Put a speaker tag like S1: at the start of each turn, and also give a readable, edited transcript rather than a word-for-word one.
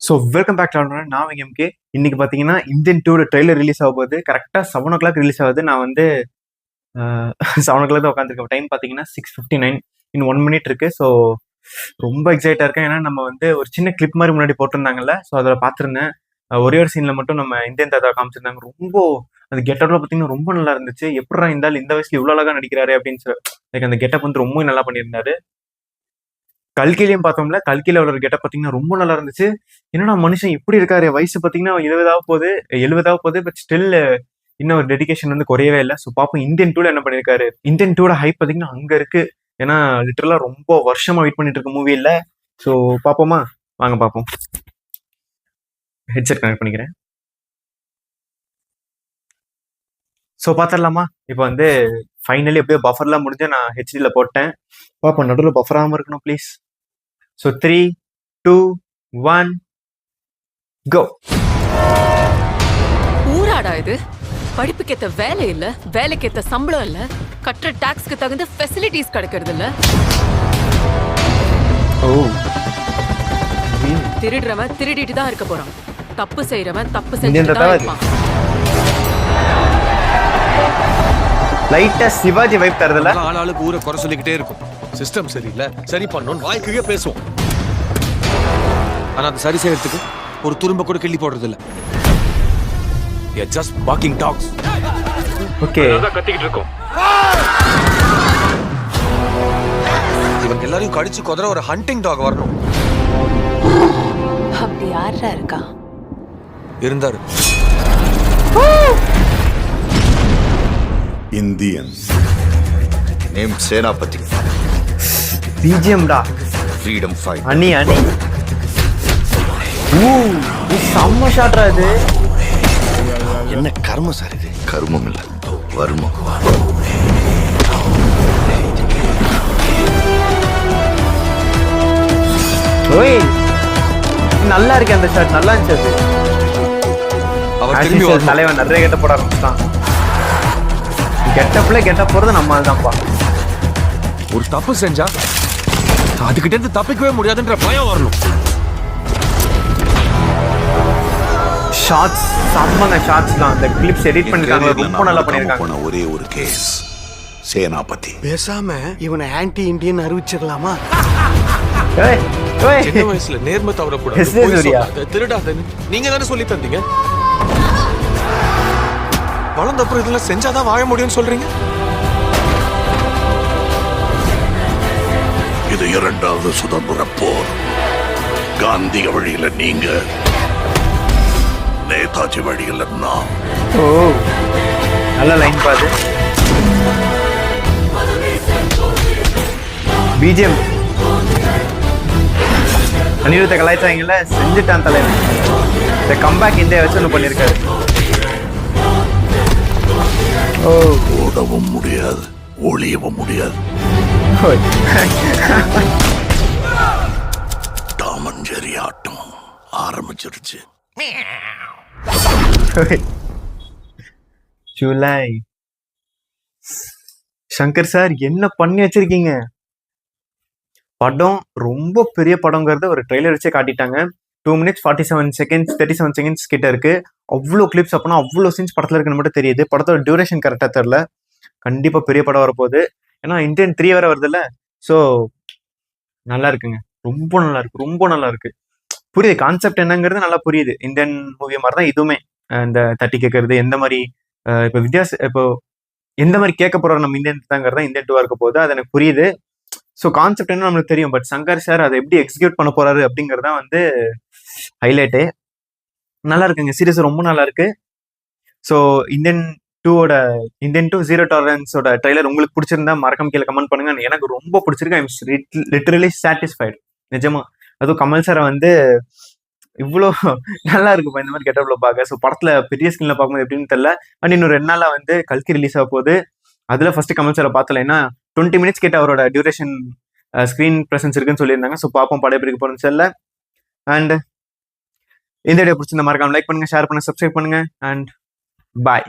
S1: So welcome back to நான் MK. இன்னைக்கு பார்த்தீங்கன்னா இந்தியன் டூட ட்ரெய்லர் ரிலீஸ் ஆக போகுது. கரெக்டாக 7 o'clock ரிலீஸ் ஆகுது. நான் வந்து 7 o'clock தான் உட்காந்துருக்கேன். டைம் பார்த்தீங்கன்னா 6:59. இன்னும் 1 minute இருக்கு. ஸோ ரொம்ப எக்ஸைட்டாக இருக்கேன். ஏன்னா நம்ம வந்து ஒரு சின்ன கிளிப் மாதிரி முன்னாடி போட்டிருந்தாங்கல்ல, ஸோ அதில் பார்த்துருந்தேன். ஒரே ஒரு சீனில் மட்டும் நம்ம இந்தியன் தாத்தா காமிச்சிருந்தாங்க. ரொம்ப அந்த கெட்டப்ல பார்த்தீங்கன்னா ரொம்ப நல்லா இருந்துச்சு. எப்படா இருந்தாலும் இந்த வயசுல இவ்வளோ அழகா நடிக்கிறாரு அப்படின்னு சொல்லி லைக் அந்த கெட்டப் வந்து ரொம்ப நல்லா பண்ணியிருந்தாரு. கல்கிலையும் பார்த்தோம்ல, கல்கில ஒரு கெட்டப் பார்த்தீங்கன்னா ரொம்ப நல்லா இருந்துச்சு. என்னடா மனுஷன் இப்படி இருக்காரு, வயசு பார்த்தீங்கன்னா 70 போகுது, பட் ஸ்டில் இன்னும் ஒரு டெடிகேஷன் வந்து குறையவே இல்லை. ஸோ பார்ப்போம் இந்தியன் டூல என்ன பண்ணியிருக்காரு. இந்தியன் டூட ஹைப் பார்த்தீங்கன்னா அங்க இருக்கு. ஏன்னா லிட்டரலா ரொம்ப வருஷமா வெயிட் பண்ணிட்டு இருக்க மூவி இல்லை. ஸோ பார்ப்போமா, வாங்க பார்ப்போம். ஹெட்செட் கனெக்ட் பண்ணிக்கிறேன். ஸோ பார்த்துடலாமா. இப்போ வந்து ஃபைனலி எப்படியோ பஃபர்லாம் முடிஞ்சு நான் ஹெச்டியில் போட்டேன். பார்ப்போம், நடுவில் பஃபர் ஆகாமல் இருக்கணும் ப்ளீஸ். ஸோ 3, 2, 1 கோ.
S2: ஊராடா இது? படிப்புக்கேத்த வேலை இல்ல, வேலைக்கேத்த சம்பளம் இல்ல, கட்டுற டாக்ஸ்க்கு தகுந்த ஃபெசிலிட்டிஸ் கிடைக்கிறது இல்ல.
S1: ஓ,
S2: திருடுறவன் திருடிட்டு தான் இருக்க போறான், தப்பு செய்யறவன் தப்பு
S1: இந்தியன்
S2: செஞ்சுட்டு
S1: தாத்தா
S2: தான்
S1: இது.
S2: இருப்பான்.
S1: லைட்டா சிவாஜி வைப் தரதுல.
S3: ஆளாளுக்கு ஊரை குறை சொல்லிக்கிட்டே இருக்கும். சிஸ்டம் சரியில்லை, சரி பண்ணணும் வாய்க்குரிய பேசுவோம். ஆனா அது சரி செய்யறதுக்கு ஒரு துரும்ப கூட கிள்ளி போடுறது இல்ல. Just walking tax.
S1: ஓகே,
S3: கத்திக்கிட்டு இருக்கோம். இவங்க எல்லாரையும் கடிச்சு கொதற ஒரு ஹண்டிங் டாக் வரணும்.
S2: அப்படி யாரா இருக்கா?
S3: இருந்தாரு.
S4: Indian. Name Senapati.
S1: பிஜிஎம் டா,
S4: Freedom fight.
S1: அணி. ஊ, இது செம்ம ஷாட்ரா இது.
S4: என்ன கர்மம் சார் இது? கர்மம் இல்ல, வர்மம்.
S1: ஓய், நல்லா இருக்கு அந்த ஷாட், நல்லா இருந்துச்சு அது.
S3: அவர் திரும்பி
S1: As usual,
S3: வரணும்.
S1: தலைவன் நிறைய கெட்ட போட ஆரம்பிச்சிட்டான். கெட்டப்ல கெட்ட போறது நம்ம அதுதான்ப்பா.
S3: ஒரு தப்பு செஞ்சா அதுகிட்ட இருந்து தப்பிக்கவே முடியாதுன்ற பயம் வரணும்.
S1: ஷார்ட்ஸ் செம்மங்க, ஷார்ட்ஸ்லாம் அந்த கிளிப்ஸ் எடிட் பண்ணிருக்காங்க, ரொம்ப நல்லா பண்ணிருக்காங்க.
S4: ஒரே ஒரு கேஸ் சேனாபதி.
S5: பேசாம இவனை ஆன்டி இந்தியன் அறிவிச்சிடலாமா?
S1: ஏய், ஏய்.
S3: சின்ன வயசுல நேர்மை தவறக்கூடாது,
S1: எஸ். ஜே.
S3: பொய்
S1: சூர்யா.
S3: சொல்லாத, திருடாதன்னு நீங்க தானே சொல்லி தந்தீங்க. வளர்ந்த அப்புறம் இதெல்லாம் செஞ்சாதான் வாழ முடியும்னு சொல்றீங்க.
S4: இது 2வது சுதந்திர போர். காந்திய வழியில நீங்க, நேதாஜி வழியில நான்.
S1: ஓ, நல்ல லைன் பாது. பிஜிஎம் அனிருத்த கலாய்ச்சாங்கல்ல, செஞ்சுட்டான் தலைவன். இந்த கம்பேக் இந்தியா வச்சு ஒன்று பண்ணியிருக்காரு. ஓ,
S4: ஓடவும் முடியாது, ஒளியவும் முடியாது. டாமன் ஜெரி ஆட்டம் ஆரம்பிச்சிருச்சு.
S1: ஜூலை. சங்கர் சார் என்ன பண்ணி வச்சிருக்கீங்க? படம் ரொம்ப பெரிய படங்கிறத ஒரு ட்ரெய்லர் வச்சே காட்டிட்டாங்க. 2 minutes 47 seconds 37 seconds கிட்ட இருக்கு. அவ்வளோ கிளிப்ஸ், அப்பனா அவ்வளோ சீன்ஸ் படத்துல இருக்குன்னு மட்டும் தெரியுது. படத்தோட டியூரேஷன் கரெக்டா தெரியல. கண்டிப்பா பெரிய படம் வரப்போகுது. ஏன்னா இந்தியன் 3 வேற வருது இல்ல. ஸோ நல்லா இருக்குங்க, ரொம்ப நல்லா இருக்கு, ரொம்ப நல்லா இருக்கு. புரியுது கான்செப்ட் என்னங்கிறது நல்லா புரியுது. இந்தியன் மூவி மாதிரி தான் இதுவுமே. இந்த தட்டி கேட்கறது எந்த மாதிரி, இப்போ இப்போ எந்த மாதிரி கேட்க போறோம் நம்ம இந்தியன் தாங்கிறதா இந்தியன் 2 இருக்க போகுது, அது எனக்கு புரியுது. ஸோ கான்செப்ட் என்ன நம்மளுக்கு தெரியும், பட் சங்கர் சார் அதை எப்படி எக்ஸிக்யூட் பண்ண போறாரு அப்படிங்கறதான் வந்து ஹைலைட்டே. நல்லா இருக்குங்க, சீரியஸ் ரொம்ப நல்லா இருக்கு. ஸோ இந்தியன் 2 ஜீரோ டாலரன்ஸோட ட்ரெய்லர் உங்களுக்கு பிடிச்சிருந்தா மறக்காம கீழே கமெண்ட் பண்ணுங்க. எனக்கு ரொம்ப பிடிச்சிருக்கு. ஐம் லிட்டரலி சாட்டிஸ்ஃபைடு, நிஜமா. அதுவும் கமல் சாரை வந்து இவ்வளோ நல்லா இருக்குப்பா இந்த மாதிரி கெட்டப்ல பார்க்க. ஸோ படத்துல பெரிய ஸ்கிரீன்ல பார்க்கும்போது எப்படின்னு தெரியல. அண்ட் இன்னும் 2 நாள்ல வந்து கல்கி ரிலீஸ் ஆக போகுது. அதுல ஃபர்ஸ்ட் கமல் சாரை பார்த்தல, ஏன்னா 20 minutes கிட்ட அவரோட டியூரேஷன் ஸ்கிரீன் பிரசன்ஸ் இருக்குன்னு சொல்லியிருந்தாங்க. ஸோ பார்ப்போம் படம் எப்படி போறோம்னு தெரியல. அண்ட் இந்த வீடியோ பிடிச்சிருந்த மறக்காம லைக் பண்ணுங்க, ஷேர் பண்ணுங்க, சப்ஸ்கிரைப் பண்ணுங்க. அண்ட் பாய்.